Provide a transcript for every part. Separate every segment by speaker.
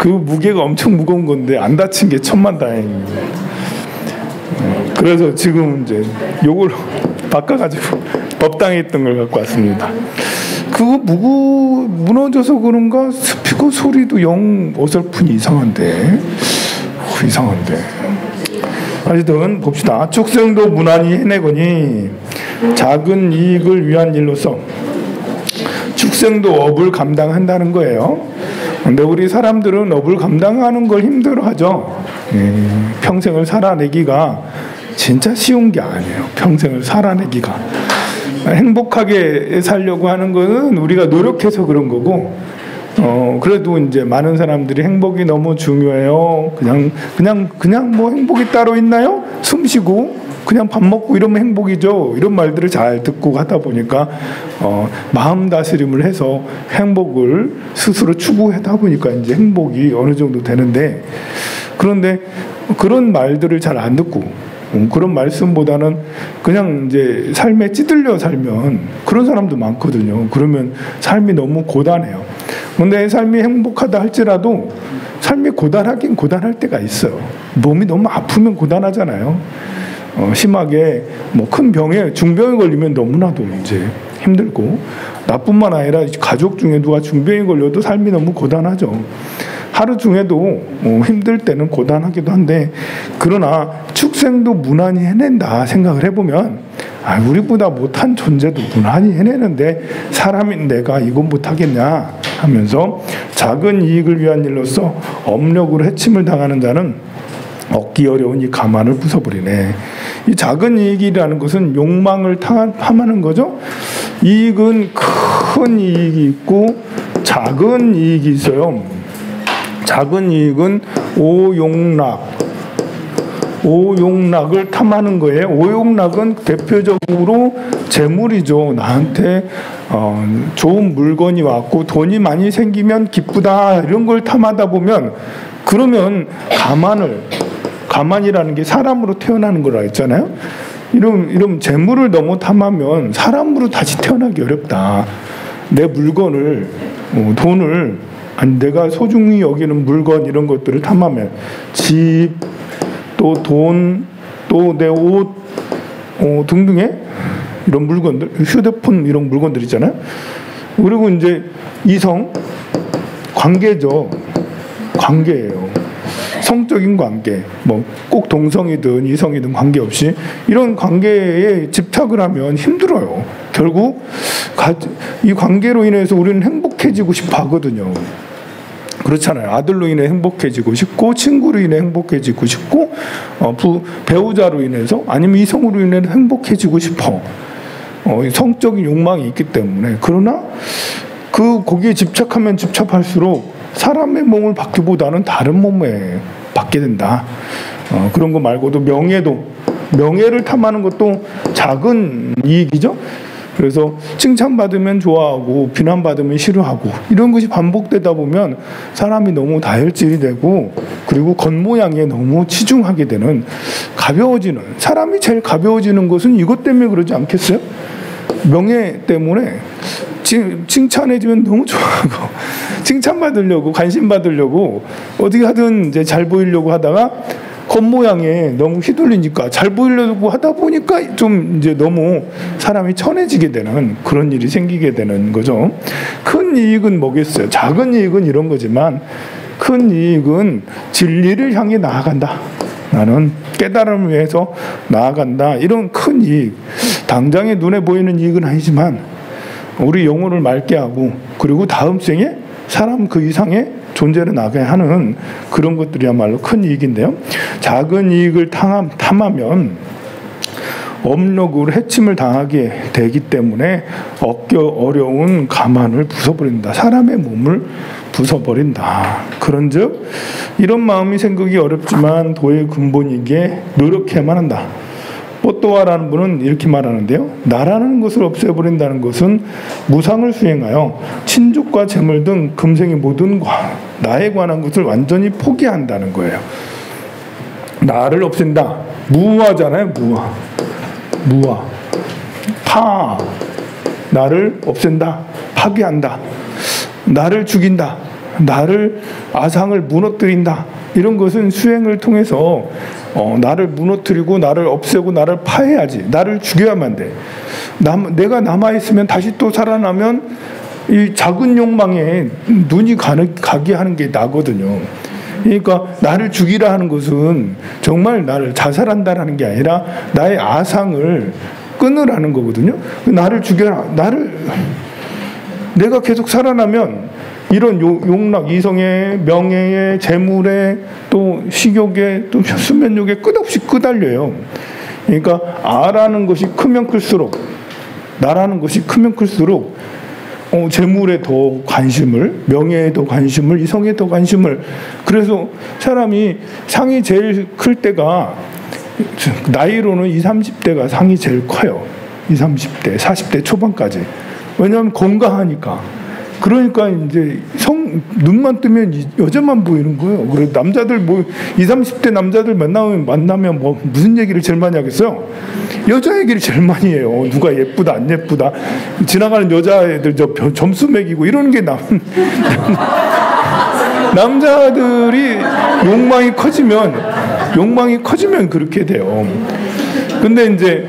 Speaker 1: 그 무게가 엄청 무거운 건데 안 다친 게 천만다행입니다. 그래서 지금 이제 요걸 바꿔가지고 법당에 있던 걸 갖고 왔습니다. 그거 무너져서 그런가 스피커 소리도 영 어설프니 이상한데. 하여튼 봅시다. 축생도 무난히 해내거니 작은 이익을 위한 일로서 축생도 업을 감당한다는 거예요. 근데 우리 사람들은 업을 감당하는 걸 힘들어하죠. 평생을 살아내기가 진짜 쉬운 게 아니에요. 평생을 살아내기가. 행복하게 살려고 하는 거는 우리가 노력해서 그런 거고, 그래도 이제 많은 사람들이 행복이 너무 중요해요. 그냥 뭐 행복이 따로 있나요? 숨 쉬고 그냥 밥 먹고 이러면 행복이죠. 이런 말들을 잘 듣고 하다 보니까 마음 다스림을 해서 행복을 스스로 추구하다 보니까 이제 행복이 어느 정도 되는데, 그런데 그런 말들을 잘 안 듣고 그런 말씀보다는 그냥 이제 삶에 찌들려 살면 그런 사람도 많거든요. 그러면 삶이 너무 고단해요. 근데 삶이 행복하다 할지라도 삶이 고단하긴 고단할 때가 있어요. 몸이 너무 아프면 고단하잖아요. 심하게 뭐 큰 병에 중병에 걸리면 너무나도 이제 힘들고, 나뿐만 아니라 가족 중에 누가 중병에 걸려도 삶이 너무 고단하죠. 하루 중에도 힘들 때는 고단하기도 한데, 그러나 축생도 무난히 해낸다 생각을 해보면 우리보다 못한 존재도 무난히 해내는데 사람인 내가 이건 못하겠냐 하면서 작은 이익을 위한 일로서 업력으로 해침을 당하는 자는 얻기 어려운 이 가만을 부숴버리네. 이 작은 이익이라는 것은 욕망을 탐하는 거죠. 이익은 큰 이익이 있고 작은 이익이 있어요. 작은 이익은 오욕락을 탐하는 거예요. 오욕락은 대표적으로 재물이죠. 나한테 좋은 물건이 왔고 돈이 많이 생기면 기쁘다 이런 걸 탐하다 보면, 그러면 가만이라는 게 사람으로 태어나는 거라 했잖아요. 이런 재물을 너무 탐하면 사람으로 다시 태어나기 어렵다. 내 물건을 돈을 내가 소중히 여기는 물건 이런 것들을 탐하면 집, 또 돈, 또 내 옷 등등의 이런 물건들, 휴대폰 이런 물건들 있잖아요. 그리고 이제 이성, 관계죠. 관계예요. 성적인 관계, 뭐 꼭 동성이든 이성이든 관계없이 이런 관계에 집착을 하면 힘들어요. 결국 이 관계로 인해서 우리는 행복해지고 싶어 하거든요. 그렇잖아요. 아들로 인해 행복해지고 싶고, 친구로 인해 행복해지고 싶고, 배우자로 인해서 아니면 이성으로 인해 행복해지고 싶어. 성적인 욕망이 있기 때문에. 그러나 거기에 집착하면 집착할수록 사람의 몸을 받기보다는 다른 몸에 받게 된다. 그런 거 말고도 명예를 탐하는 것도 작은 이익이죠. 그래서 칭찬받으면 좋아하고 비난받으면 싫어하고 이런 것이 반복되다 보면 사람이 너무 다혈질이 되고, 그리고 겉모양에 너무 치중하게 되는, 가벼워지는, 사람이 제일 가벼워지는 것은 이것 때문에 그러지 않겠어요? 명예 때문에 칭찬해주면 너무 좋아하고 칭찬받으려고, 관심 받으려고 어떻게 하든 이제 잘 보이려고 하다가 겉모양에 너무 휘둘리니까 잘 보이려고 하다 보니까 좀 이제 너무 사람이 천해지게 되는 그런 일이 생기게 되는 거죠. 큰 이익은 뭐겠어요? 작은 이익은 이런 거지만 큰 이익은 진리를 향해 나아간다. 나는 깨달음을 위해서 나아간다. 이런 큰 이익. 당장에 눈에 보이는 이익은 아니지만 우리 영혼을 맑게 하고, 그리고 다음 생에 사람 그 이상의 존재를 나게 하는 그런 것들이야말로 큰 이익인데요. 작은 이익을 탐하면 업력으로 해침을 당하게 되기 때문에 얻기 어려운 가만을 부숴버린다. 사람의 몸을 부숴버린다. 그런즉 이런 마음이 생기기 어렵지만 도의 근본이기에 노력해야만 한다. 뽀또아라는 분은 이렇게 말하는데요. 나라는 것을 없애버린다는 것은 무상을 수행하여 친족과 재물 등 금생의 모든 나에 관한 것을 완전히 포기한다는 거예요. 나를 없앤다. 무아잖아요. 무아. 나를 없앤다. 파괴한다. 나를 죽인다. 나를 아상을 무너뜨린다. 이런 것은 수행을 통해서 나를 무너뜨리고 나를 없애고 나를 파해야지. 나를 죽여야만 돼. 내가 남아있으면 다시 또 살아나면 이 작은 욕망에 눈이 가게 하는 게 나거든요. 그러니까 나를 죽이라 하는 것은 정말 나를 자살한다라는 게 아니라 나의 아상을 끊으라는 거거든요. 나를 죽여라. 내가 계속 살아나면 이런 욕락, 이성에, 명예에, 재물에, 또 식욕에, 또 수면욕에 끝없이 끄달려요. 그러니까 아라는 것이 크면 클수록, 나라는 것이 크면 클수록 재물에 더 관심을, 명예에 더 관심을, 이성에 더 관심을. 그래서 사람이 상이 제일 클 때가 나이로는 20, 30대가 상이 제일 커요. 20, 30대, 40대 초반까지. 왜냐하면 건강하니까. 그러니까 이제 눈만 뜨면 여자만 보이는 거예요. 그래서 남자들 20, 30대 남자들 만나면 무슨 얘기를 제일 많이 하겠어요? 여자 얘기를 제일 많이 해요. 누가 예쁘다 안 예쁘다. 지나가는 여자애들 점수 매기고 이러는 게 남자들이 욕망이 커지면 그렇게 돼요. 근데 이제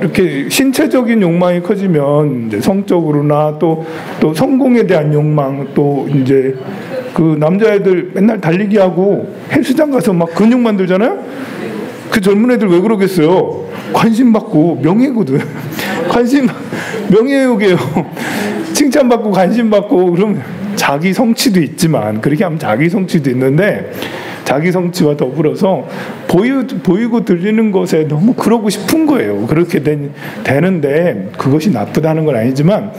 Speaker 1: 이렇게 신체적인 욕망이 커지면 이제 성적으로나 또 성공에 대한 욕망, 또 이제 그 남자애들 맨날 달리기 하고 헬스장 가서 막 근육 만들잖아요. 그 젊은 애들 왜 그러겠어요? 관심 받고, 명예거든. 명예욕이에요. 칭찬받고 관심 받고. 그럼 자기 성취도 있지만, 그렇게 하면 자기 성취도 있는데, 자기 성취와 더불어서 보이고 들리는 것에 너무 그러고 싶은 거예요. 그렇게 되는데 그것이 나쁘다는 건 아니지만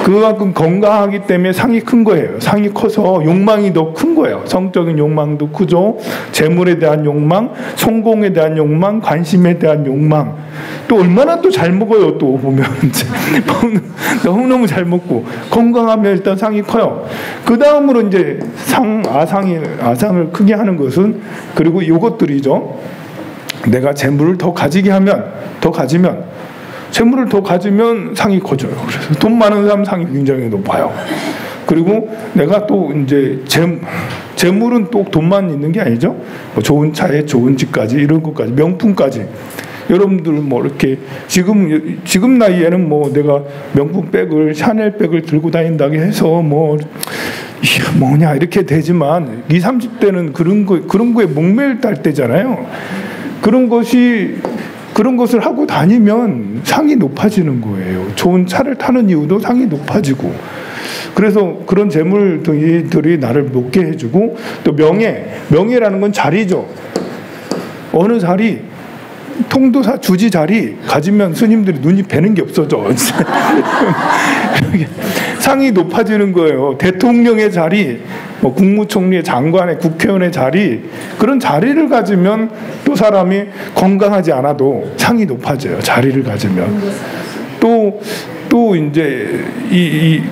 Speaker 1: 그만큼 건강하기 때문에 상이 큰 거예요. 상이 커서 욕망이 더 큰 거예요. 성적인 욕망도 크죠. 재물에 대한 욕망, 성공에 대한 욕망, 관심에 대한 욕망. 또 얼마나 또 잘 먹어요. 또 보면 너무너무 잘 먹고 건강하면 일단 상이 커요. 그 다음으로 이제 아상을 크게 하는 것은 그리고 이것들이죠. 내가 재물을 더 가지면 재물을 더 가지면 상이 커져요. 그래서 돈 많은 사람 상이 굉장히 높아요. 그리고 내가 또 이제 재물은 또 돈만 있는 게 아니죠. 뭐 좋은 차에 좋은 집까지 이런 것까지 명품까지. 여러분들 뭐 이렇게 지금 나이에는 뭐 내가 명품 백을 샤넬 백을 들고 다닌다고 해서 이게 뭐냐 이렇게 되지만 20, 30대는 그런 거에 목매일 때잖아요. 그런 것을 하고 다니면 상이 높아지는 거예요. 좋은 차를 타는 이유도 상이 높아지고. 그래서 그런 재물들이 나를 높게 해주고, 또 명예라는 건 자리죠. 어느 자리, 통도사 주지 자리 가지면 스님들이 눈이 배는 게 없어져. 상이 높아지는 거예요. 대통령의 자리, 국무총리의 장관의 국회의원의 자리, 그런 자리를 가지면 또 사람이 건강하지 않아도 상이 높아져요. 자리를 가지면. 또 이제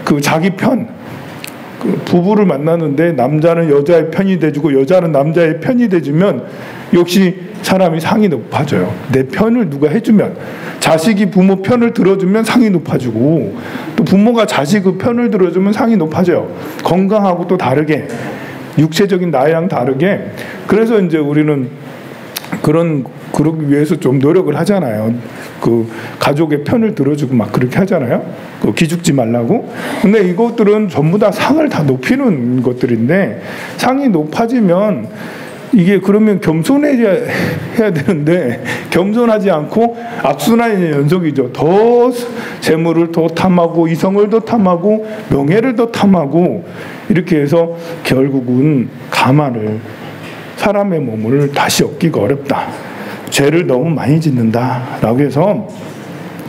Speaker 1: 그 자기 편, 그 부부를 만나는데 남자는 여자의 편이 돼주고 여자는 남자의 편이 돼주면 역시 사람이 상이 높아져요. 내 편을 누가 해주면, 자식이 부모 편을 들어주면 상이 높아지고, 또 부모가 자식 그 편을 들어주면 상이 높아져요. 건강하고 또 다르게, 육체적인 나이랑 다르게. 그래서 이제 우리는 그러기 위해서 좀 노력을 하잖아요. 그 가족의 편을 들어주고 막 그렇게 하잖아요. 그 기죽지 말라고. 근데 이것들은 전부 다 상을 다 높이는 것들인데, 상이 높아지면 이게 그러면 겸손해야 되는데 겸손하지 않고 악순환의 연속이죠. 더 재물을 더 탐하고 이성을 더 탐하고 명예를 더 탐하고, 이렇게 해서 결국은 사람의 몸을 다시 얻기가 어렵다. 죄를 너무 많이 짓는다라고 해서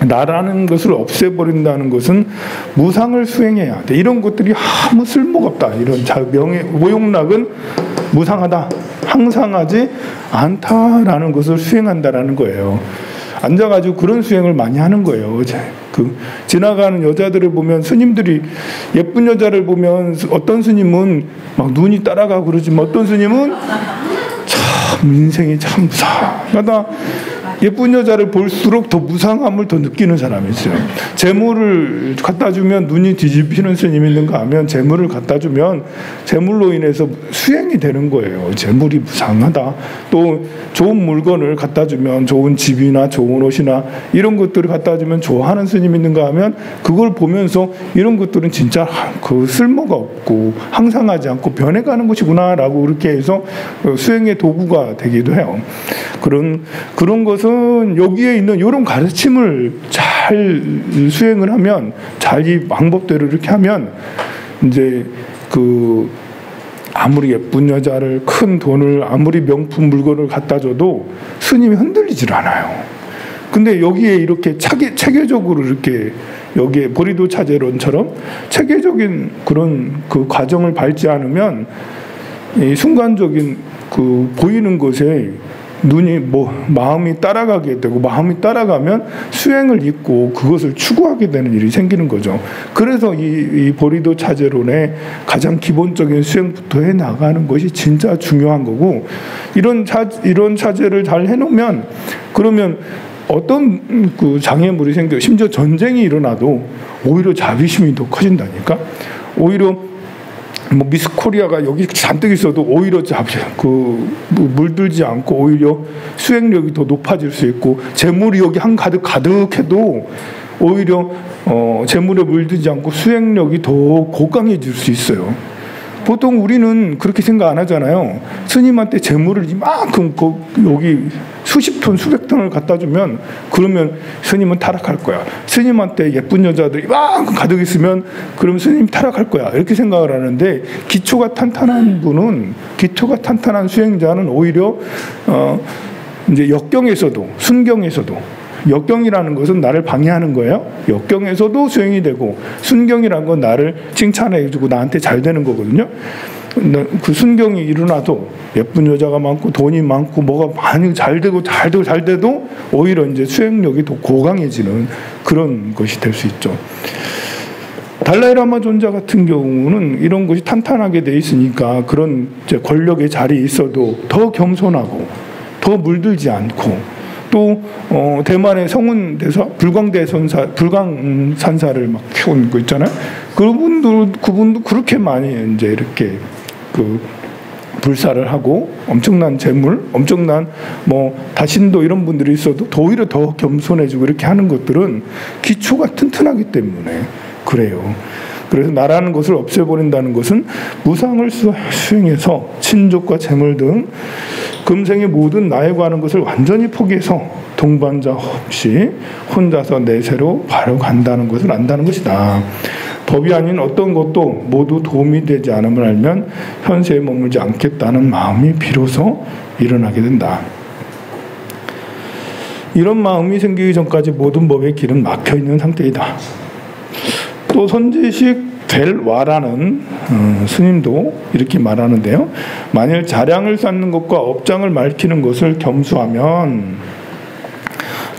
Speaker 1: 나라는 것을 없애버린다는 것은 무상을 수행해야 돼. 이런 것들이 아무 쓸모가 없다. 이런 모욕락은 무상하다, 항상하지 않다라는 것을 수행한다라는 거예요. 앉아가지고 그런 수행을 많이 하는 거예요. 지나가는 여자들을 보면, 스님들이 예쁜 여자를 보면 어떤 스님은 막 눈이 따라가고 그러지만 어떤 스님은 참 인생이 참 무상하다. 예쁜 여자를 볼수록 더 무상함을 더 느끼는 사람이 있어요. 재물을 갖다 주면 눈이 뒤집히는 스님이 있는가 하면 재물을 갖다 주면 재물로 인해서 수행이 되는 거예요. 재물이 무상하다. 또 좋은 물건을 갖다 주면 좋은 집이나 좋은 옷이나 이런 것들을 갖다 주면 좋아하는 스님이 있는가 하면 그걸 보면서 이런 것들은 진짜 그 쓸모가 없고 항상하지 않고 변해가는 것이구나라고 그렇게 해서 수행의 도구가 되기도 해요. 그런 것은 여기에 있는 이런 가르침을 잘 수행을 하면, 잘 이 방법대로 이렇게 하면 이제 아무리 예쁜 여자를, 큰 돈을, 아무리 명품 물건을 갖다 줘도 스님이 흔들리질 않아요. 근데 여기에 이렇게 체계적으로 이렇게 여기에 보리도 차제론처럼 체계적인 그런 그 과정을 밟지 않으면 이 순간적인 보이는 것에 마음이 따라가게 되고, 마음이 따라가면 수행을 잊고 그것을 추구하게 되는 일이 생기는 거죠. 그래서 이 보리도 차제론의 가장 기본적인 수행부터 해 나가는 것이 진짜 중요한 거고, 이런 차제를 잘 해놓으면, 그러면 어떤 장애물이 생겨요. 심지어 전쟁이 일어나도 오히려 자비심이 더 커진다니까. 오히려 미스 코리아가 여기 잔뜩 있어도 오히려 물들지 않고 오히려 수행력이 더 높아질 수 있고, 재물이 여기 가득해도 오히려 재물에 물들지 않고 수행력이 더 고강해질 수 있어요. 보통 우리는 그렇게 생각 안 하잖아요. 스님한테 재물을 이만큼 여기 수십 톤, 수백 톤을 갖다 주면 그러면 스님은 타락할 거야. 스님한테 예쁜 여자들이 이만큼 가득 있으면 그럼 스님 타락할 거야. 이렇게 생각을 하는데, 기초가 탄탄한 분은, 기초가 탄탄한 수행자는 오히려 이제 역경에서도, 순경에서도, 역경이라는 것은 나를 방해하는 거예요. 역경에서도 수행이 되고, 순경이라는 건 나를 칭찬해주고 나한테 잘 되는 거거든요. 그 순경이 일어나도 예쁜 여자가 많고 돈이 많고 뭐가 많이 잘 돼도 오히려 이제 수행력이 더 고강해지는 그런 것이 될 수 있죠. 달라이라마 존자 같은 경우는 이런 것이 탄탄하게 돼 있으니까 그런 이제 권력의 자리에 있어도 더 겸손하고 더 물들지 않고, 또 대만의 성운대사 불광산사를 막 키우는 거 있잖아요. 그분도 그렇게 많이 이제 이렇게 불사를 하고 엄청난 재물, 엄청난 다신도 이런 분들이 있어도 오히려 더 겸손해지고 이렇게 하는 것들은 기초가 튼튼하기 때문에 그래요. 그래서 나라는 것을 없애버린다는 것은 무상을 수행해서 친족과 재물 등 금생의 모든 나에 관한 것을 완전히 포기해서 동반자 없이 혼자서 내세로 바로 간다는 것을 안다는 것이다. 법이 아닌 어떤 것도 모두 도움이 되지 않음을 알면 현세에 머물지 않겠다는 마음이 비로소 일어나게 된다. 이런 마음이 생기기 전까지 모든 법의 길은 막혀있는 상태이다. 또 선지식 델와라는 스님도 이렇게 말하는데요. 만일 자량을 쌓는 것과 업장을 밝히는 것을 겸수하면,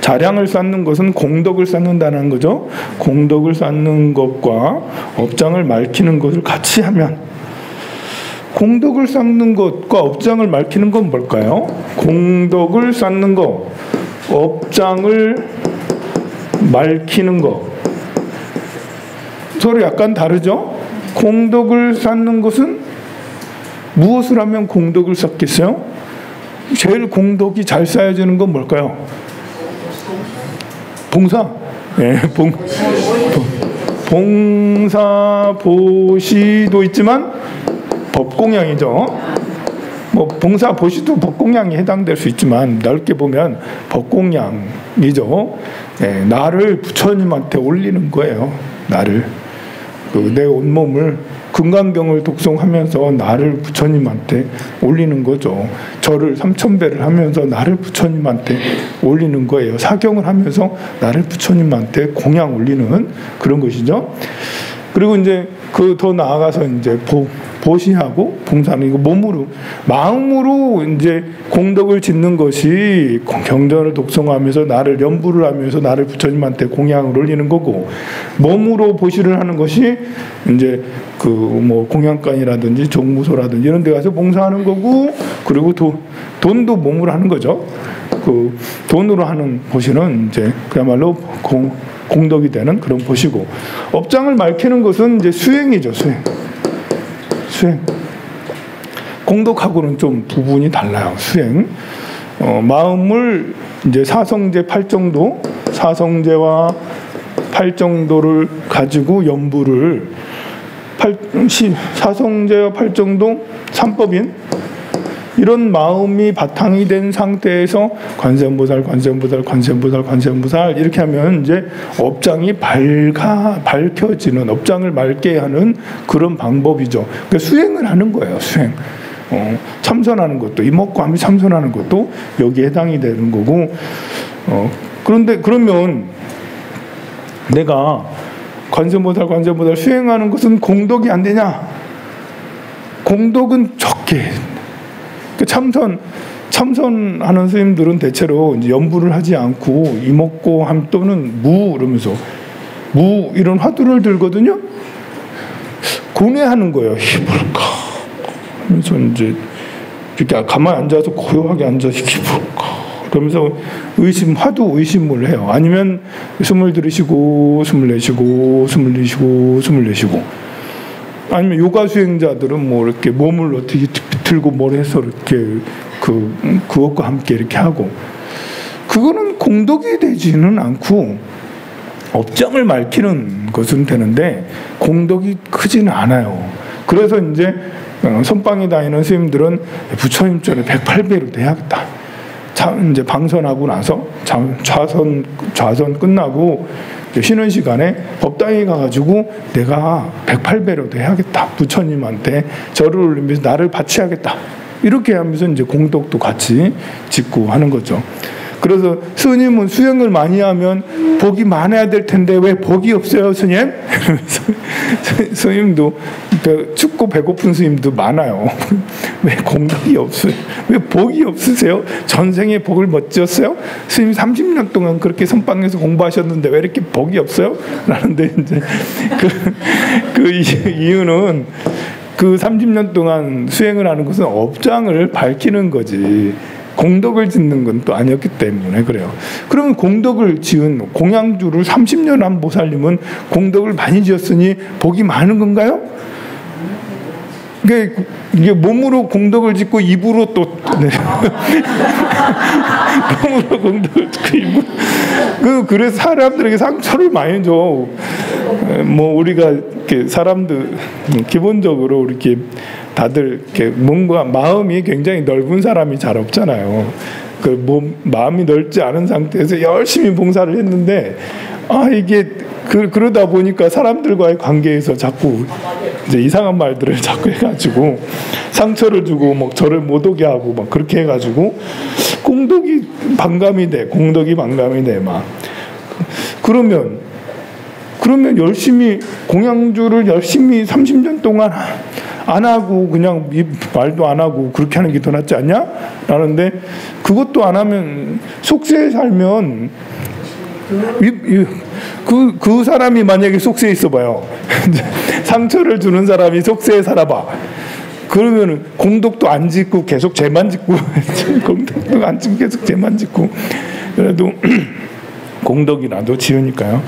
Speaker 1: 자량을 쌓는 것은 공덕을 쌓는다는 거죠. 공덕을 쌓는 것과 업장을 밝히는 것을 같이 하면, 공덕을 쌓는 것과 업장을 밝히는 건 뭘까요? 공덕을 쌓는 것, 업장을 밝히는 것, 서로 약간 다르죠? 공덕을 쌓는 것은 무엇을 하면 공덕을 쌓겠어요? 제일 공덕이 잘 쌓여지는 건 뭘까요? 봉사. 예, 봉사, 보시도 있지만 법공양이죠. 봉사, 보시도 법공양에 해당될 수 있지만 넓게 보면 법공양이죠. 예, 나를 부처님한테 올리는 거예요. 나를. 내 온몸을 금강경을 독송하면서 나를 부처님한테 올리는 거죠. 절을 3000배를 하면서 나를 부처님한테 올리는 거예요. 사경을 하면서 나를 부처님한테 공양 올리는 그런 것이죠. 그리고 이제 더 나아가서 이제 보시하고 봉사는 이거 몸으로, 마음으로 이제 공덕을 짓는 것이 경전을 독송하면서 나를 연부를 하면서 나를 부처님한테 공양을 올리는 거고, 몸으로 보시를 하는 것이 이제 공양관이라든지 종무소라든지 이런 데 가서 봉사하는 거고, 그리고 돈도 몸으로 하는 거죠. 그 돈으로 하는 보시는 이제 그야말로 공덕이 되는 그런 보시고, 업장을 밝히는 것은 이제 수행이죠. 수행. 공덕하고는 좀 부분이 달라요. 수행. 마음을 이제 사성제 8정도, 사성제와 8정도를 가지고 연부를 사성제와 8정도 3법인 이런 마음이 바탕이 된 상태에서 관세음보살 이렇게 하면 이제 업장이 밝혀지는, 업장을 맑게 하는 그런 방법이죠. 그러니까 수행을 하는 거예요. 수행. 참선하는 것도, 이목구함이 참선하는 것도 여기에 해당이 되는 거고. 그런데 그러면 내가 관세음보살 수행하는 것은 공덕이 안 되냐? 공덕은 적게. 참선하는 스님들은 대체로 이제 연부를 하지 않고 이목구함 또는 무 이러면서 이런 화두를 들거든요. 고뇌하는 거예요. 해볼까? 그래서 이제 이렇게 가만히 앉아서 고요하게 앉아서 해볼까? 그러면서 화두 의심을 해요. 아니면 숨을 들이쉬고 숨을 내쉬고 숨을 들이쉬고 숨을 내쉬고. 아니면 요가 수행자들은 뭐 이렇게 몸을 어떻게 들고 뭘 해서 이렇게 그것과 함께 이렇게 하고, 그거는 공덕이 되지는 않고 업장을 밝히는 것은 되는데 공덕이 크지는 않아요. 그래서 이제 선방에 다니는 스님들은 부처님 전에 108배로 돼야겠다. 이제 방선하고 나서 좌선 끝나고 쉬는 시간에 법당에 가가지고 내가 108배로도 해야겠다. 부처님한테 절을 올리면서 나를 바치야겠다. 이렇게 하면서 이제 공덕도 같이 짓고 하는 거죠. 그래서 스님은 수행을 많이 하면 복이 많아야 될 텐데 왜 복이 없어요, 스님? 스님도 춥고 배고픈 스님도 많아요. 왜 공덕이 없어요? 왜 복이 없으세요? 전생에 복을 못 지었어요? 스님 30년 동안 그렇게 선방에서 공부하셨는데 왜 이렇게 복이 없어요? 라는데 이제 그 이유는 그 30년 동안 수행을 하는 것은 업장을 밝히는 거지 공덕을 짓는 건 또 아니었기 때문에 그래요. 그러면 공덕을 지은 공양주를 30년 한 보살님은 공덕을 많이 지었으니 복이 많은 건가요? 이게 몸으로 공덕을 짓고 입으로 또 몸으로 공덕을 짓고 입으로 그래서 사람들에게 상처를 많이 줘. 뭐 우리가 이렇게 사람들 기본적으로 이렇게 다들 이렇게 뭔가 마음이 굉장히 넓은 사람이 잘 없잖아요. 마음이 넓지 않은 상태에서 열심히 봉사를 했는데 이게 그러다 보니까 사람들과의 관계에서 자꾸 이제 이상한 말들을 자꾸 해가지고 상처를 주고 막 저를 못 오게 하고 막 그렇게 해가지고 공덕이 반감이 돼 막. 그러면 열심히 공양주를 열심히 30년 동안 안 하고 그냥 말도 안 하고 그렇게 하는 게 더 낫지 않냐? 라는데 그것도 안 하면 속세에 살면 그 사람이 만약에 속세에 있어봐요. 상처를 주는 사람이 속세에 살아봐. 그러면 공덕도 안 짓고 계속 죄만 짓고 공덕도 안 짓고 계속 죄만 짓고 그래도 공덕이라도 지으니까요.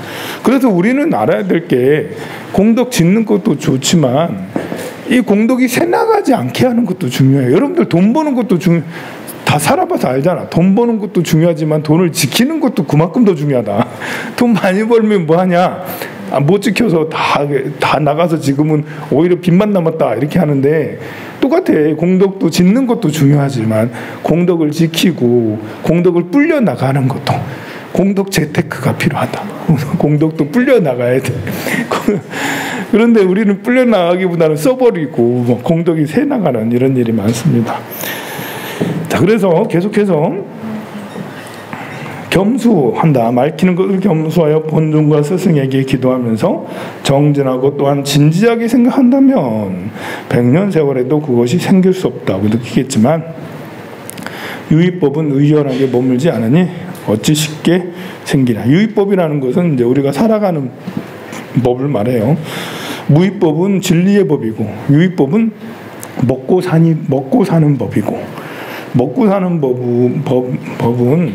Speaker 1: 그래서 우리는 알아야 될 게 공덕 짓는 것도 좋지만 이 공덕이 새나가지 않게 하는 것도 중요해요. 여러분들 돈 버는 것도 다 살아봐서 알잖아. 돈 버는 것도 중요하지만 돈을 지키는 것도 그만큼 더 중요하다. 돈 많이 벌면 뭐하냐? 못 지켜서 다 나가서 지금은 오히려 빚만 남았다 이렇게 하는데 똑같아. 공덕도 짓는 것도 중요하지만 공덕을 지키고 공덕을 불려 나가는 것도 공덕 재테크가 필요하다. 공덕도 불려 나가야 돼. 그런데 우리는 불려 나가기보다는 써버리고 공덕이 새 나가는 이런 일이 많습니다. 자, 그래서 계속해서 겸수한다. 밝히는 것을 겸수하여 본尊과 스승에게 기도하면서 정진하고 또한 진지하게 생각한다면 100년 세월에도 그것이 생길 수 없다고 느끼겠지만 유의법은 의연하게 머물지 않으니 어찌 쉽게 생기나. 유의법이라는 것은 이제 우리가 살아가는 법을 말해요. 무의법은 진리의 법이고 유의법은 먹고 사는 법이고 먹고 사는 법은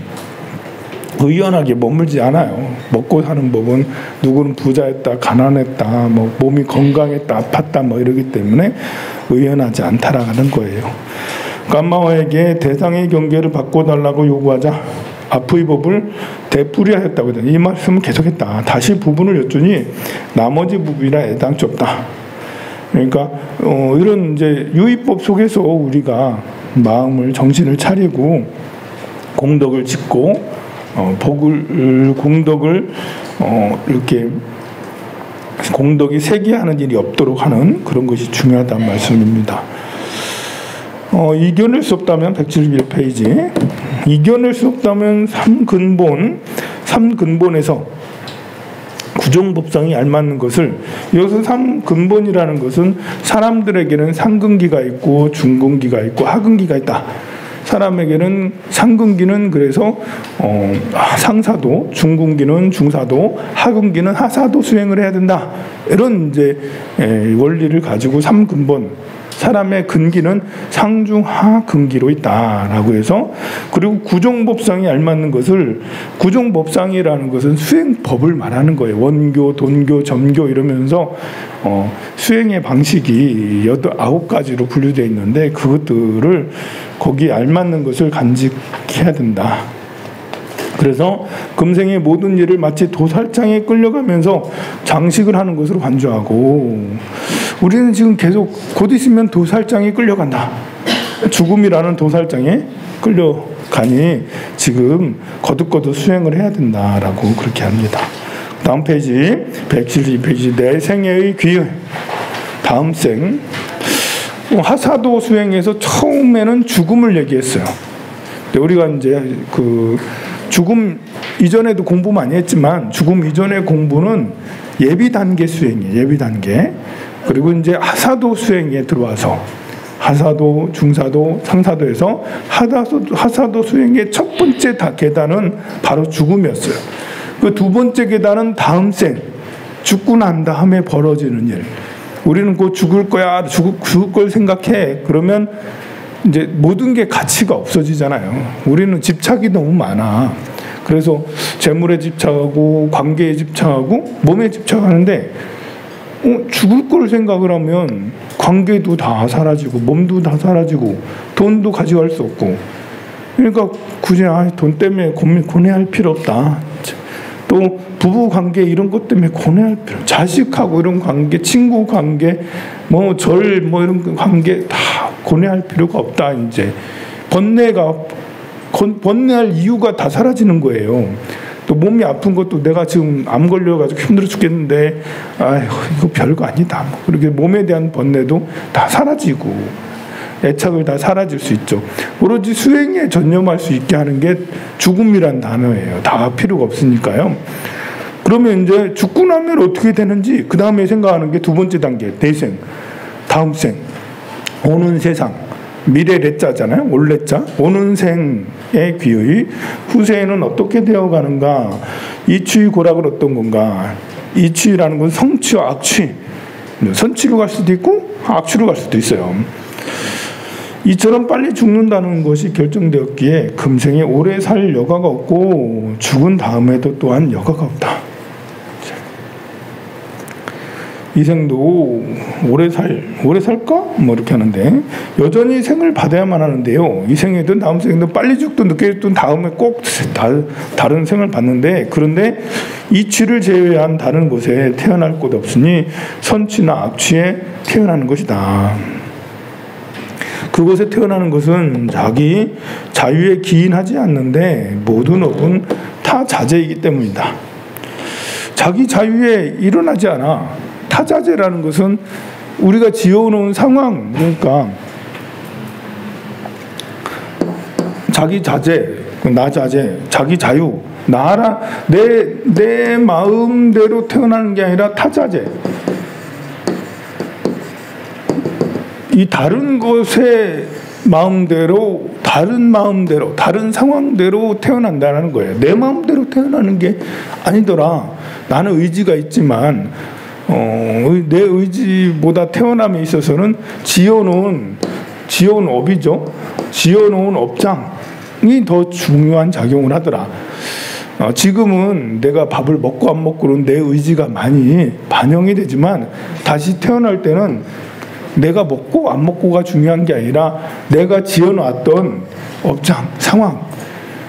Speaker 1: 의연하게 머물지 않아요. 먹고 사는 법은 누구는 부자였다, 가난했다, 뭐 몸이 건강했다, 아팠다, 뭐 이러기 때문에 의연하지 않다라는 거예요. 깜마와에게 대상의 경계를 바꿔달라고 요구하자 아프의 법을 되풀이하였다고 하더니 이 말씀을 계속했다. 다시 부분을 여쭈니 나머지 부분이라 애당치 없다. 그러니까 이런 이제 유의법 속에서 우리가 마음을 정신을 차리고 공덕을 짓고 공덕을 이렇게 공덕이 세계하는 일이 없도록 하는 그런 것이 중요하다는 말씀입니다. 이겨낼 수 없다면 171페이지 이겨낼 수 없다면 3근본에서 구종법상이 알맞는 것을 여기서 3근본이라는 것은 사람들에게는 상근기가 있고 중근기가 있고 하근기가 있다. 사람에게는 상근기는 그래서 상사도, 중근기는 중사도, 하근기는 하사도 수행을 해야 된다. 이런 이제 원리를 가지고 3근본 사람의 근기는 상중하 근기로 있다라고 해서 그리고 구종법상이 알맞는 것을 구종법상이라는 것은 수행법을 말하는 거예요. 원교, 돈교, 점교 이러면서 수행의 방식이 9가지로 분류되어 있는데 그것들을 거기에 알맞는 것을 간직해야 된다. 그래서 금생의 모든 일을 마치 도살장에 끌려가면서 장식을 하는 것으로 간주하고 우리는 지금 계속 곧 있으면 도살장에 끌려간다. 죽음이라는 도살장에 끌려가니 지금 거듭거듭 수행을 해야 된다라고 그렇게 합니다. 다음 페이지 172페이지 내 생애의 귀의 다음 생 하사도 수행에서 처음에는 죽음을 얘기했어요. 우리가 이제 그 죽음 이전에도 공부 많이 했지만 죽음 이전의 공부는 예비 단계 수행이에요. 예비 단계. 그리고 이제 하사도 수행에 들어와서 하사도, 중사도, 상사도에서 하사도 수행의 첫 번째 계단은 바로 죽음이었어요. 그 두 번째 계단은 다음 생, 죽고 난 다음에 벌어지는 일. 우리는 곧 죽을 거야, 죽을 걸 생각해. 그러면 이제 모든 게 가치가 없어지잖아요. 우리는 집착이 너무 많아. 그래서 재물에 집착하고 관계에 집착하고 몸에 집착하는데 죽을 걸 생각을 하면 관계도 다 사라지고 몸도 다 사라지고 돈도 가져갈 수 없고 그러니까 굳이 돈 때문에 고뇌할 필요 없다. 또 부부 관계 이런 것 때문에 고뇌할 필요, 자식하고 이런 관계, 친구 관계, 뭐 이런 관계 다 고뇌할 필요가 없다. 이제 번뇌할 이유가 다 사라지는 거예요. 또 몸이 아픈 것도 내가 지금 암 걸려가지고 힘들어 죽겠는데 아휴 이거 별거 아니다. 그렇게 몸에 대한 번뇌도 다 사라지고 애착을 다 사라질 수 있죠. 오로지 수행에 전념할 수 있게 하는 게 죽음이란 단어예요. 다 필요가 없으니까요. 그러면 이제 죽고 나면 어떻게 되는지 그 다음에 생각하는 게 두 번째 단계 대생, 다음 생, 오는 세상, 미래 레자잖아요. 올레자, 오는 생의 귀의 후세에는 어떻게 되어가는가, 이취의 고락은 어떤 건가. 이취라는 건 성취와 악취, 선취로 갈 수도 있고 악취로 갈 수도 있어요. 이처럼 빨리 죽는다는 것이 결정되었기에 금생에 오래 살 여가가 없고 죽은 다음에도 또한 여가가 없다. 이 생도 오래 살까? 뭐 이렇게 하는데 여전히 생을 받아야만 하는데요. 이 생이든 다음 생이든 빨리 죽든 늦게 죽든 다음에 꼭 다른 생을 받는데 그런데 이취를 제외한 다른 곳에 태어날 곳 없으니 선취나 악취에 태어나는 것이다. 그곳에 태어나는 것은 자기 자유에 기인하지 않는데 모든 업은 타자재이기 때문이다. 자기 자유에 일어나지 않아. 타자재라는 것은 우리가 지어놓은 상황, 그러니까 자기 자재, 나 자재, 자기 자유, 나라 내 마음대로 태어나는 게 아니라 타자재. 이 다른 것의 마음대로, 다른 상황대로 태어난다는 거예요. 내 마음대로 태어나는 게 아니더라. 나는 의지가 있지만 내 의지보다 태어남에 있어서는 지어놓은 지어온 업이죠. 지어놓은 업장이 더 중요한 작용을 하더라. 지금은 내가 밥을 먹고 안 먹고는 내 의지가 많이 반영이 되지만 다시 태어날 때는 내가 먹고 안 먹고가 중요한 게 아니라 내가 지어놨던 업장, 상황,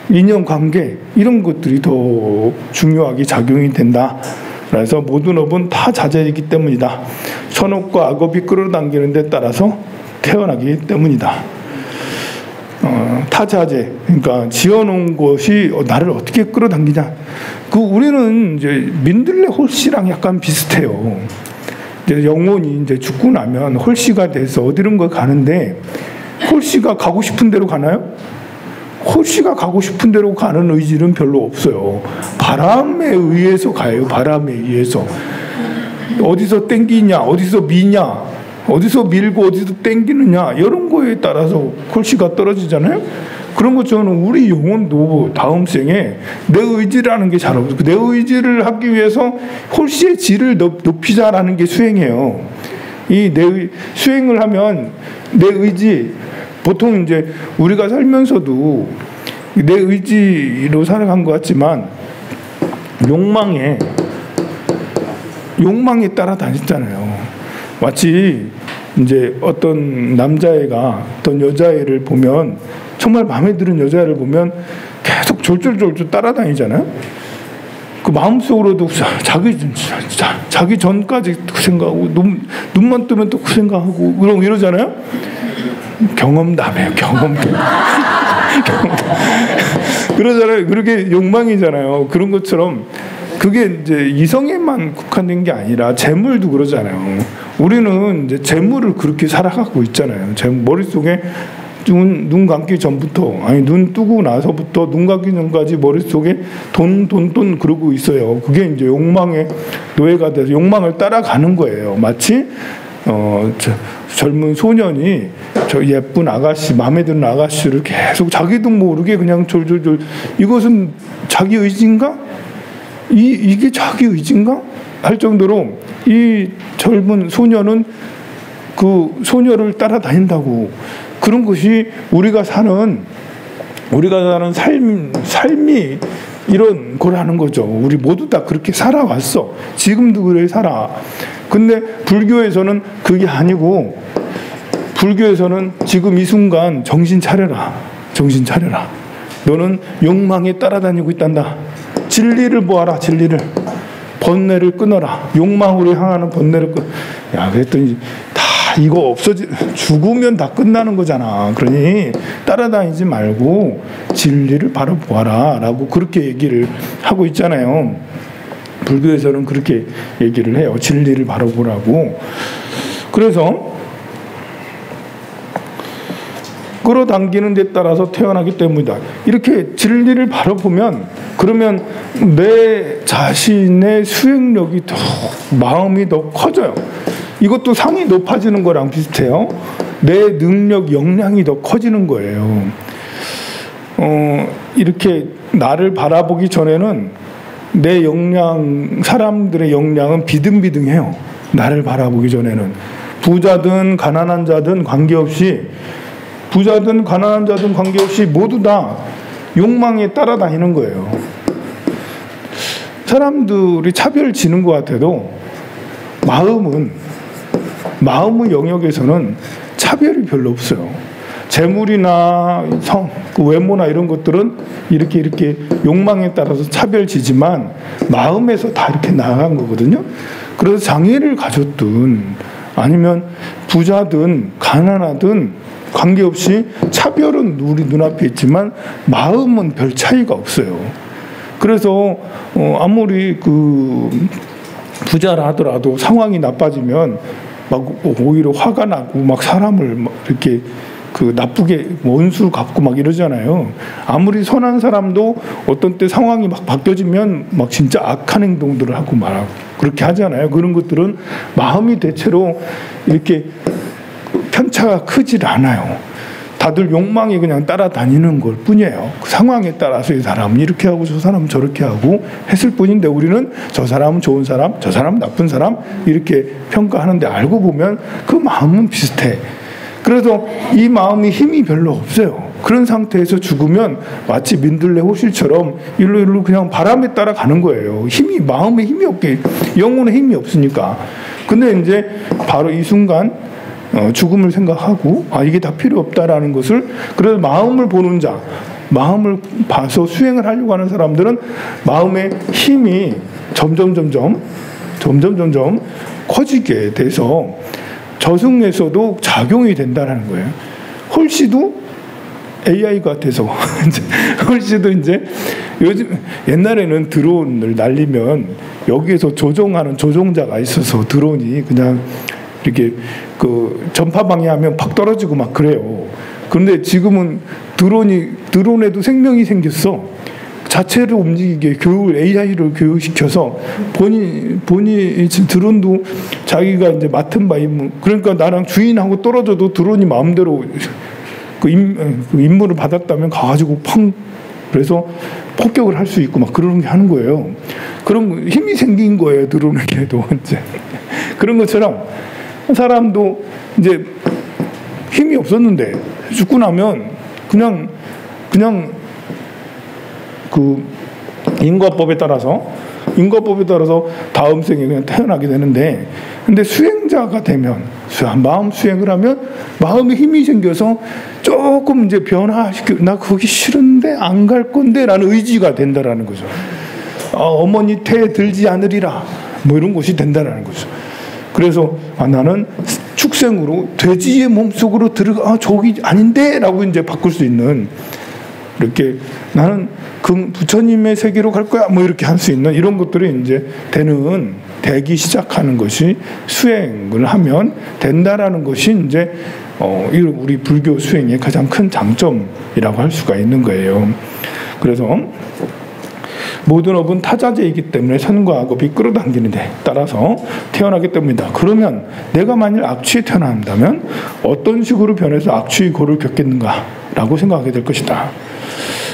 Speaker 1: 인연관계 이런 것들이 더 중요하게 작용이 된다. 그래서 모든 업은 타자재이기 때문이다. 선업과 악업이 끌어당기는 데 따라서 태어나기 때문이다. 타자재, 그러니까 지어놓은 것이 나를 어떻게 끌어당기냐. 우리는 이제 민들레 홀씨랑 약간 비슷해요. 이제 영혼이 이제 죽고 나면 홀씨가 돼서 어디론가 가는데 홀씨가 가고 싶은 대로 가나요? 홀씨가 가고 싶은 대로 가는 의지는 별로 없어요. 바람에 의해서 가요. 바람에 의해서. 어디서 땡기냐, 어디서 미냐, 어디서 밀고 어디서 땡기느냐 이런 거에 따라서 홀씨가 떨어지잖아요. 그런 것처럼 우리 영혼도 다음 생에 내 의지라는 게 잘 없어요. 내 의지를 하기 위해서 홀씨의 질을 높이자라는 게 수행이에요. 수행을 하면 내 의지, 보통 이제 우리가 살면서도 내 의지로 살아간 것 같지만 욕망에 따라다녔잖아요. 마치 이제 어떤 남자애가 어떤 여자애를 보면 정말 마음에 드는 여자애를 보면 계속 졸졸졸졸 따라다니잖아요. 그 마음속으로도 자기 전까지 그 생각하고 눈만 뜨면 또 그 생각하고 이러잖아요. 경험담이에요. 경험담. 그러잖아요. 그렇게 욕망이잖아요. 그런 것처럼 그게 이제 이성에만 국한된 게 아니라 재물도 그러잖아요. 우리는 이제 재물을 그렇게 살아가고 있잖아요. 머릿속에 눈 감기 전부터, 아니 눈 뜨고 나서부터 눈 감기 전까지 머릿속에 돈 그러고 있어요. 그게 이제 욕망의 노예가 돼서 욕망을 따라가는 거예요. 마치 젊은 소년이 저 예쁜 아가씨, 마음에 드는 아가씨를 계속 자기도 모르게 그냥 졸졸졸, 이것은 자기 의지인가? 이게 자기 의지인가? 할 정도로 이 젊은 소년은 그 소녀를 따라다닌다고. 그런 것이 우리가 사는 삶이 이런 거라는 거죠. 우리 모두 다 그렇게 살아왔어. 지금도 그래 살아. 근데 불교에서는 그게 아니고, 불교에서는 지금 이 순간 정신 차려라. 정신 차려라. 너는 욕망에 따라다니고 있단다. 진리를 보아라. 진리를. 번뇌를 끊어라. 욕망으로 향하는 번뇌를 야, 그랬더니 다 이거 죽으면 다 끝나는 거잖아. 그러니 따라다니지 말고 진리를 바로 보아라 라고 그렇게 얘기를 하고 있잖아요. 불교에서는 그렇게 얘기를 해요. 진리를 바로 보라고. 그래서 끌어당기는 데 따라서 태어나기 때문이다. 이렇게 진리를 바로 보면, 그러면 내 자신의 수행력이 마음이 더 커져요. 이것도 상이 높아지는 거랑 비슷해요. 내 능력, 역량이 더 커지는 거예요. 이렇게 나를 바라보기 전에는 내 역량, 사람들의 역량은 비등비등해요. 나를 바라보기 전에는. 부자든 가난한 자든 관계없이, 부자든 가난한 자든 관계없이 모두 다 욕망에 따라다니는 거예요. 사람들이 차별을 지는 것 같아도 마음의 영역에서는 차별이 별로 없어요. 재물이나 그 외모나 이런 것들은 이렇게 욕망에 따라서 차별지지만 마음에서 다 이렇게 나아간 거거든요. 그래서 장애를 가졌든 아니면 부자든 가난하든 관계없이 차별은 우리 눈앞에 있지만 마음은 별 차이가 없어요. 그래서 아무리 그 부자라 하더라도 상황이 나빠지면 막 오히려 화가 나고 막 사람을 막 이렇게 그 나쁘게 원수를 갚고 막 이러잖아요. 아무리 선한 사람도 어떤 때 상황이 막 바뀌어지면 막 진짜 악한 행동들을 하고 말하고 그렇게 하잖아요. 그런 것들은 마음이 대체로 이렇게 편차가 크질 않아요. 다들 욕망이 그냥 따라다니는 걸 뿐이에요. 그 상황에 따라서 이 사람은 이렇게 하고 저 사람은 저렇게 하고 했을 뿐인데, 우리는 저 사람은 좋은 사람, 저 사람은 나쁜 사람 이렇게 평가하는데, 알고 보면 그 마음은 비슷해. 그래서 이 마음이 힘이 별로 없어요. 그런 상태에서 죽으면 마치 민들레 호실처럼 일로 그냥 바람에 따라가는 거예요. 마음에 힘이 없게, 영혼에 힘이 없으니까. 근데 이제 바로 이 순간 죽음을 생각하고 이게 다 필요 없다라는 것을, 그래서 마음을 보는 자, 마음을 봐서 수행을 하려고 하는 사람들은 마음의 힘이 점점 커지게 돼서 저승에서도 작용이 된다는 거예요. 홀씨도 AI가 돼서 홀씨도 이제 요즘, 옛날에는 드론을 날리면 여기에서 조종하는 조종자가 있어서 드론이 그냥 이렇게 그 전파 방해하면 팍 떨어지고 막 그래요. 그런데 지금은 드론에도 생명이 생겼어. 자체를 움직이게 AI를 교육시켜서 본인이 드론도 자기가 이제 맡은 바 임무, 그러니까 나랑 주인하고 떨어져도 드론이 마음대로 그 임무를 받았다면 가가지고 팡, 그래서 폭격을 할 수 있고 막 그런 게 하는 거예요. 그런 힘이 생긴 거예요, 드론에게도. 이제 그런 것처럼 사람도 이제 힘이 없었는데 죽고 나면 그냥 그 인과법에 따라서 다음 생에 그냥 태어나게 되는데, 근데 수행자가 되면, 마음 수행을 하면 마음에 힘이 생겨서 조금 이제 나 거기 싫은데 안 갈 건데 라는 의지가 된다라는 거죠. 어머니 태 들지 않으리라 뭐 이런 것이 된다라는 거죠. 그래서 나는 축생으로 돼지의 몸속으로 들어가, 저기 아닌데 라고 이제 바꿀 수 있는, 이렇게 나는 부처님의 세계로 갈 거야 뭐 이렇게 할 수 있는 이런 것들이 이제 되기 시작하는 것이 수행을 하면 된다라는 것이 이제 우리 불교 수행의 가장 큰 장점이라고 할 수가 있는 거예요. 그래서 모든 업은 타자재이기 때문에 선과 악업이 끌어당기는 데 따라서 태어나기 때문이다. 그러면 내가 만일 악취에 태어난다면 어떤 식으로 변해서 악취의 고를 겪겠는가라고 생각하게 될 것이다.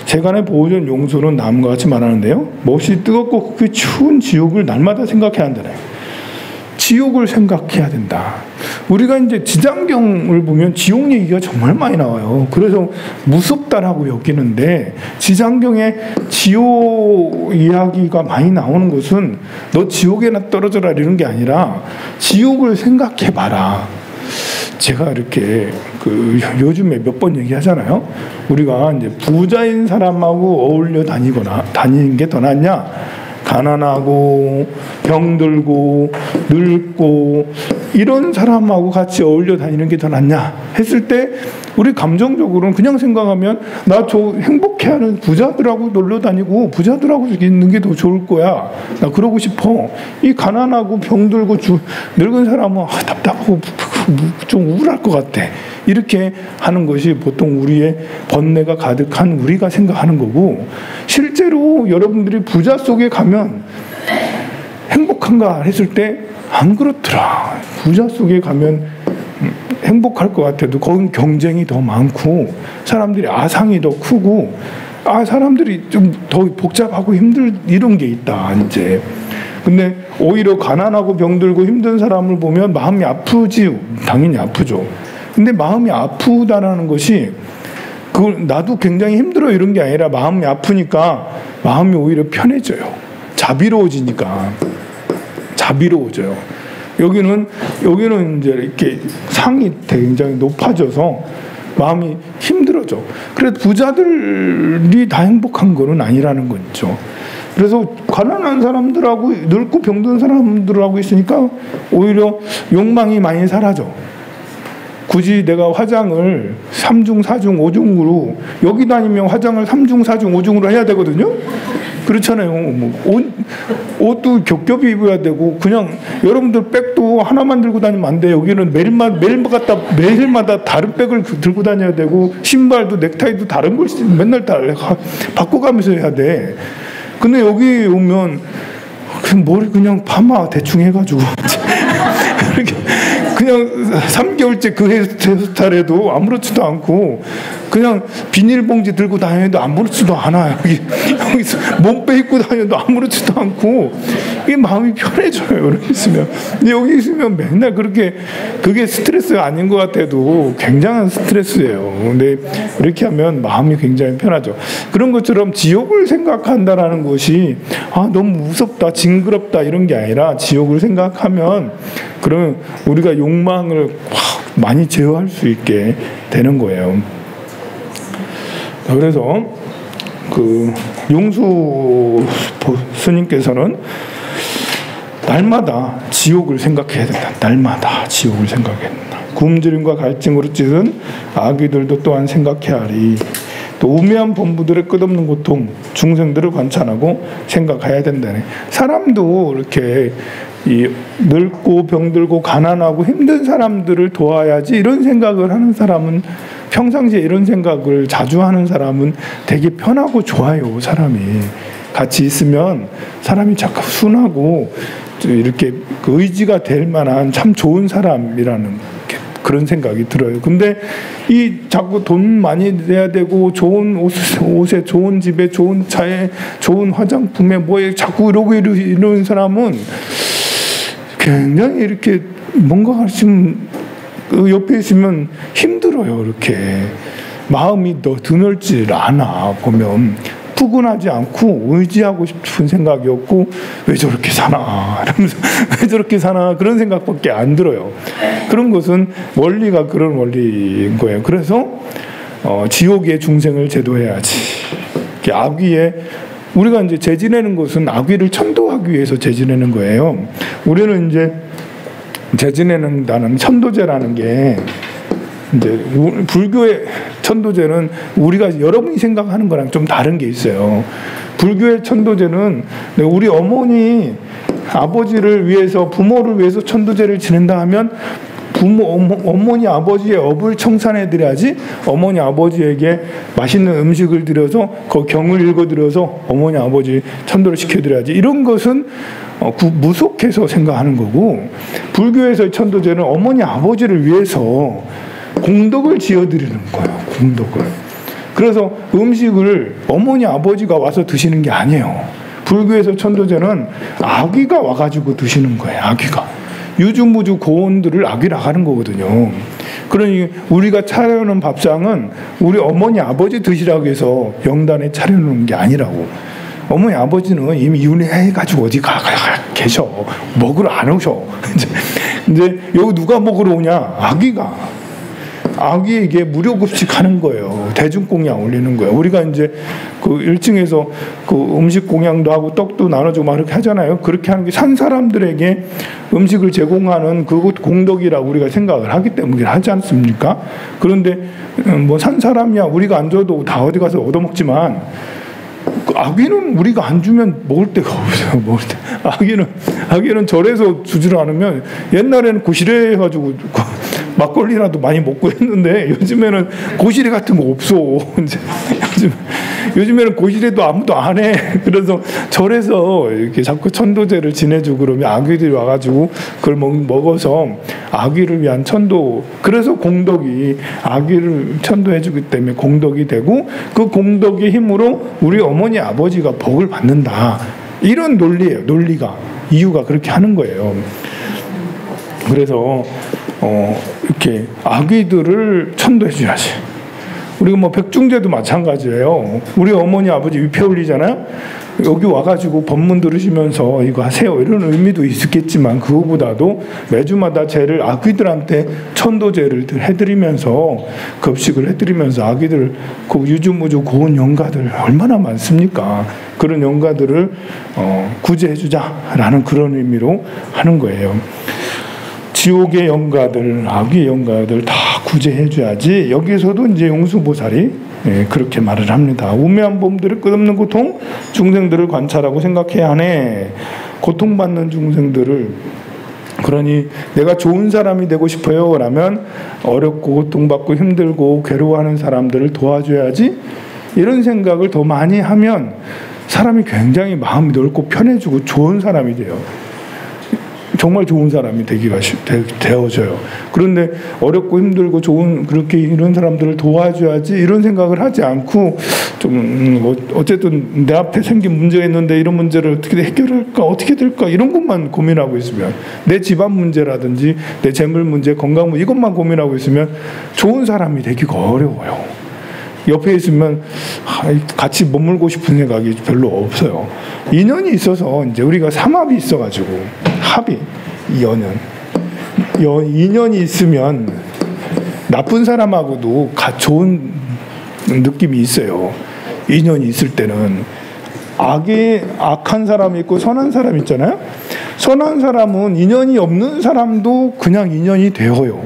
Speaker 1: 세간의 보호전 용서는 남과 같이 말하는데요. 몹시 뜨겁고 그 추운 지옥을 날마다 생각해야 한다네. 지옥을 생각해야 된다. 우리가 이제 지장경을 보면 지옥 얘기가 정말 많이 나와요. 그래서 무섭다라고 여기는데, 지장경에 지옥 이야기가 많이 나오는 것은 너 지옥에나 떨어져라 이런 게 아니라 지옥을 생각해 봐라. 제가 이렇게 요즘에 몇 번 얘기하잖아요. 우리가 이제 부자인 사람하고 어울려 다니는 게 더 낫냐? 가난하고 병들고 늙고 이런 사람하고 같이 어울려 다니는 게 더 낫냐 했을 때, 우리 감정적으로는 그냥 생각하면 나 저 행복해하는 부자들하고 놀러 다니고 부자들하고 있는 게 더 좋을 거야. 나 그러고 싶어. 이 가난하고 병들고 늙은 사람은 답답하고 좀 우울할 것 같아. 이렇게 하는 것이 보통 우리의 번뇌가 가득한 우리가 생각하는 거고, 실제로 여러분들이 부자 속에 가면 행복한가 했을 때 안 그렇더라. 부자 속에 가면 행복할 것 같아도 거긴 경쟁이 더 많고 사람들이 아상이 더 크고 사람들이 좀 더 복잡하고 이런 게 있다 이제. 근데 오히려 가난하고 병들고 힘든 사람을 보면 마음이 아프지. 당연히 아프죠. 근데 마음이 아프다라는 것이 그걸 나도 굉장히 힘들어 이런 게 아니라, 마음이 아프니까 마음이 오히려 편해져요. 자비로워지니까. 자비로워져요. 여기는 이제 이렇게 상이 굉장히 높아져서 마음이 힘들어져. 그래도 부자들이 다 행복한 거는 아니라는 거죠. 그래서 가난한 사람들하고 늙고 병든 사람들하고 있으니까 오히려 욕망이 많이 사라져. 굳이 내가 화장을 3중, 4중, 5중으로 여기 다니면 화장을 3중, 4중, 5중으로 해야 되거든요. 그렇잖아요. 옷도 겹겹이 입어야 되고, 그냥 여러분들 백도 하나만 들고 다니면 안 돼. 여기는 매일마다 다른 백을 들고 다녀야 되고, 신발도 넥타이도 다른 걸 맨날 바꿔가면서 해야 돼. 근데 여기 오면 머리 그냥 파마 대충 해가지고 그냥 3개월째 그 헤어스타일에도 아무렇지도 않고, 그냥 비닐봉지 들고 다녀도 아무렇지도 않아요. 여기서 몸빼 입고 다녀도 아무렇지도 않고, 이게 마음이 편해져요. 여기 있으면. 근데 여기 있으면 맨날 그렇게 그게 스트레스 아닌 것 같아도 굉장한 스트레스예요. 근데 이렇게 하면 마음이 굉장히 편하죠. 그런 것처럼 지옥을 생각한다라는 것이 너무 무섭다, 징그럽다 이런 게 아니라 지옥을 생각하면 그러면 우리가 욕망을 많이 제어할 수 있게 되는 거예요. 그래서 그 용수 스님께서는 날마다 지옥을 생각해야 된다. 날마다 지옥을 생각해야 된다. 굶주림과 갈증으로 찢은 아귀들도 또한 생각해야 하리. 또 우매한 범부들의 끝없는 고통, 중생들을 관찰하고 생각해야 된다네. 사람도 이렇게 늙고 병들고 가난하고 힘든 사람들을 도와야지 이런 생각을 하는 사람은 평상시에 이런 생각을 자주 하는 사람은 되게 편하고 좋아요. 사람이 같이 있으면 사람이 자꾸 순하고 이렇게 그 의지가 될 만한 참 좋은 사람이라는 그런 생각이 들어요. 근데 이 자꾸 돈 많이 내야 되고 좋은 옷에 좋은 집에 좋은 차에 좋은 화장품에 뭐에 자꾸 이러는 사람은 굉장히 이렇게 뭔가 좀 옆에 있으면 힘들어요. 이렇게 마음이 더 드넓지 않아. 보면 푸근하지 않고 의지하고 싶은 생각이 없고 왜 저렇게 사나 이러면서 왜 저렇게 사나 그런 생각밖에 안 들어요. 그런 것은 원리가 그런 원리인 거예요. 그래서 지옥의 중생을 제도해야지. 악귀에 우리가 이제 제지내는 것은 악귀를 천도하기 위해서 제지내는 거예요. 우리는 이제 제지내는다는 천도제라는 게 이제 불교의 천도제는 우리가 여러분이 생각하는 거랑 좀 다른 게 있어요. 불교의 천도제는 우리 어머니 아버지를 위해서 부모를 위해서 천도제를 지낸다 하면 어머니 아버지의 업을 청산해 드려야지. 어머니 아버지에게 맛있는 음식을 드려서 그 경을 읽어 드려서 어머니 아버지 천도를 시켜 드려야지. 이런 것은 무속해서 생각하는 거고, 불교에서의 천도제는 어머니 아버지를 위해서 공덕을 지어드리는 거예요. 공덕을. 그래서 음식을 어머니 아버지가 와서 드시는 게 아니에요. 불교에서 천도제는 아귀가 와가지고 드시는 거예요. 아귀가. 유주무주 고온들을 아귀라 하는 거거든요. 그러니 우리가 차려놓은 밥상은 우리 어머니 아버지 드시라고 해서 영단에 차려놓은 게 아니라고. 어머니 아버지는 이미 윤회해가지고 어디 계셔. 먹으러 안 오셔. 이제 여기 누가 먹으러 오냐? 아귀가. 아귀에게 무료급식 하는 거예요. 대중공양 올리는 거예요. 우리가 이제 그 1층에서 그 음식 공양도 하고 떡도 나눠주고 막 이렇게 하잖아요. 그렇게 하는 게 산 사람들에게 음식을 제공하는 그것 공덕이라고 우리가 생각을 하기 때문에 하지 않습니까? 그런데 뭐 산 사람이야 우리가 안 줘도 다 어디 가서 얻어먹지만 아귀는 우리가 안 주면 먹을 데가 없어요. 먹을 때. 아귀는 절에서 주지를 않으면 옛날에는 고시래 해가지고 막걸리라도 많이 먹고 했는데 요즘에는 고시래 같은 거 없어. 이제 요즘에는 고시래도 아무도 안 해. 그래서 절에서 이렇게 자꾸 천도제를 지내주고 그러면 아귀들이 와가지고 그걸 먹어서 아귀를 위한 천도. 그래서 공덕이 아귀를 천도해주기 때문에 공덕이 되고 그 공덕의 힘으로 우리 어머니 아버지가 복을 받는다. 이런 논리예요. 논리가. 이유가 그렇게 하는 거예요. 그래서 이렇게 아귀들을 천도해줘야지. 우리가 뭐 백중제도 마찬가지예요. 우리 어머니 아버지 위패 올리잖아요. 여기 와가지고 법문 들으시면서 이거 하세요 이런 의미도 있었겠지만 그거보다도 매주마다 제를 아귀들한테 천도제를 해드리면서 급식을 해드리면서 아귀들 그 유주무주 고운 영가들 얼마나 많습니까? 그런 영가들을 구제해주자라는 그런 의미로 하는 거예요. 지옥의 영가들, 악의 영가들 다 구제해줘야지. 여기서도 이제 용수보살이 그렇게 말을 합니다. 우매한 범들의 끝없는 고통, 중생들을 관찰하고 생각해야 하네. 고통받는 중생들을, 그러니 내가 좋은 사람이 되고 싶어요 라면 어렵고 고통받고 힘들고 괴로워하는 사람들을 도와줘야지. 이런 생각을 더 많이 하면 사람이 굉장히 마음이 넓고 편해지고 좋은 사람이 돼요. 정말 좋은 사람이 되어져요. 그런데 어렵고 힘들고 좋은 그렇게 이런 사람들을 도와줘야지 이런 생각을 하지 않고 좀 어쨌든 내 앞에 생긴 문제가 있는데 이런 문제를 어떻게 해결할까 어떻게 될까 이런 것만 고민하고 있으면 내 집안 문제라든지 내 재물 문제 건강 문제 이것만 고민하고 있으면 좋은 사람이 되기가 어려워요. 옆에 있으면 같이 머물고 싶은 생각이 별로 없어요. 인연이 있어서 이제 우리가 삼합이 있어가지고 합이 인연이 있으면 나쁜 사람하고도 좋은 느낌이 있어요. 인연이 있을 때는 악한 사람이 있고 선한 사람이 있잖아요. 선한 사람은 인연이 없는 사람도 그냥 인연이 되어요.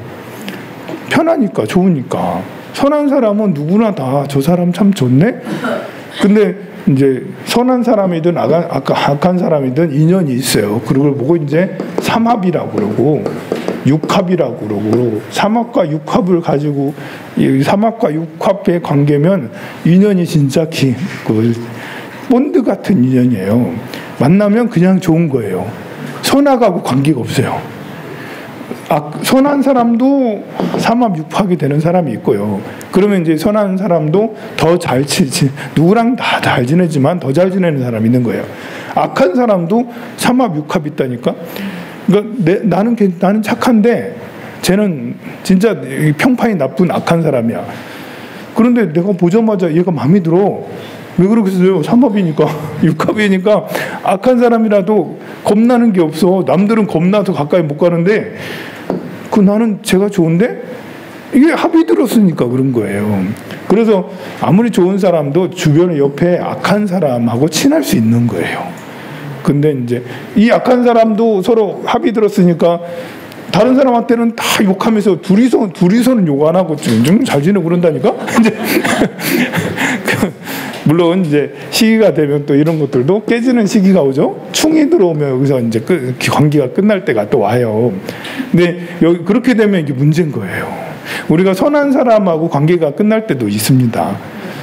Speaker 1: 편하니까 좋으니까. 선한 사람은 누구나 다 저 사람 참 좋네. 근데 이제 선한 사람이든 악한 사람이든 인연이 있어요. 그걸 보고 이제 삼합이라고 그러고 육합이라고 그러고 삼합과 육합을 가지고 이 삼합과 육합의 관계면 인연이 진짜 본드 같은 인연이에요. 만나면 그냥 좋은 거예요. 선악하고 관계가 없어요. 선한 사람도 삼합육합이 되는 사람이 있고요. 그러면 이제 선한 사람도 더 잘 누구랑 다 잘 지내지만 더 잘 지내는 사람이 있는 거예요. 악한 사람도 삼합육합이 있다니까. 그러니까 나는 착한데 쟤는 진짜 평판이 나쁜 악한 사람이야. 그런데 내가 보자마자 얘가 마음에 들어. 왜 그러겠어요? 삼합이니까 육합이니까 악한 사람이라도 겁나는 게 없어. 남들은 겁나서 가까이 못 가는데 나는 제가 좋은데 이게 합이 들었으니까 그런 거예요. 그래서 아무리 좋은 사람도 주변에 옆에 악한 사람하고 친할 수 있는 거예요. 근데 이제 이 악한 사람도 서로 합이 들었으니까 다른 사람한테는 다 욕하면서 둘이서는 욕 안 하고 좀 잘 지내고 그런다니까. 이제 물론 이제 시기가 되면 또 이런 것들도 깨지는 시기가 오죠. 충이 들어오면 여기서 이제 관계가 끝날 때가 또 와요. 근데 그렇게 되면 이게 문제인 거예요. 우리가 선한 사람하고 관계가 끝날 때도 있습니다.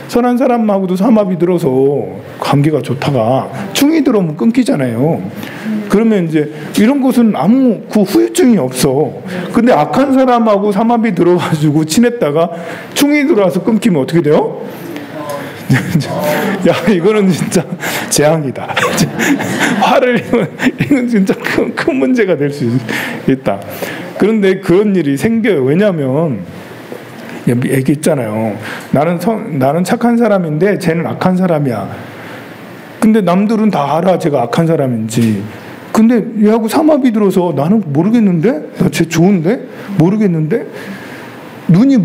Speaker 1: 선한 사람하고도 삼합이 들어서 관계가 좋다가 충이 들어오면 끊기잖아요. 그러면 이제 이런 것은 아무 후유증이 없어. 근데 악한 사람하고 삼합이 들어가지고 친했다가 충이 들어와서 끊기면 어떻게 돼요? 야, 이거는 진짜 재앙이다. 이건 진짜 큰 문제가 될 수 있다. 그런데 그런 일이 생겨요. 왜냐하면 얘기했잖아요. 나는 착한 사람인데 쟤는 악한 사람이야. 근데 남들은 다 알아, 제가 악한 사람인지. 근데 얘하고 삼합이 들어서 나는 모르겠는데? 나 쟤 좋은데? 모르겠는데? 눈이